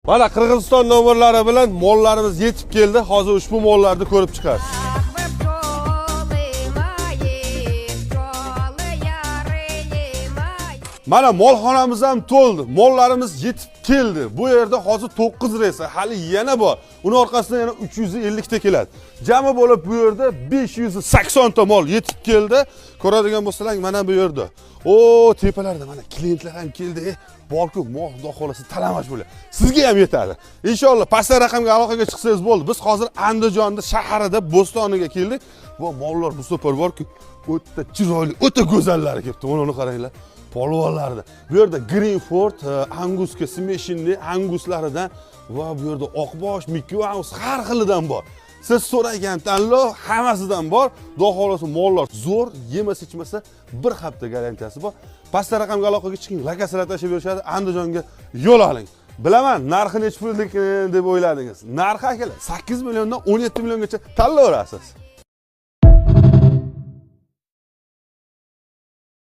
Mana Qirg'iziston nomerlari bilan mollarimiz yetib keldi. Hozir ushbu mollarni ko'rib chiqasiz. Mana molxonamiz ham to'ldi. Mollarimiz yetib keldi. Bu yerda hozir 9 reysa, hali yana bor. Uning orqasidan yana 350 ta keladi. Jami bo'lib bu yerda 580 ta mol yetib keldi. Ko'radigan bo'lsalaring mana bu yerda. O, tepalarda mana klientlar ham keldi. Borku, mol xudo xolasa talamash bo'ladi. Sizga ham yetadi. Inshaalloh pastda raqamga aloqaga chiqsangiz bo'ldi. Biz hozir Andijonda shaharida Bo'stoniga keldik. Va mollar bu safar borku, o'ta chiroyli, o'ta go'zallari kelibdi. Mana qaranglar. Polvonlarda. Bu yerda Greenford, Anguska, Smeshinli Anguslaridan va bu yerda Oqbosh, Mickey Mouse har xilidan bor. Siz so'ragan tanlov hammasidan bor. Xudo xolasa mollar zo'r, yemasa ichmasa bir hafta garantiyasi bor. Pastda raqamga aloqaga chiqing, lokatsiyalar tashib berishadi, Andijonga yo'l oling. Bilaman, narxi necha pullik deb o'yladingiz. Narxi akalar 8 milliondan 17 milliongacha tanlayverasiz.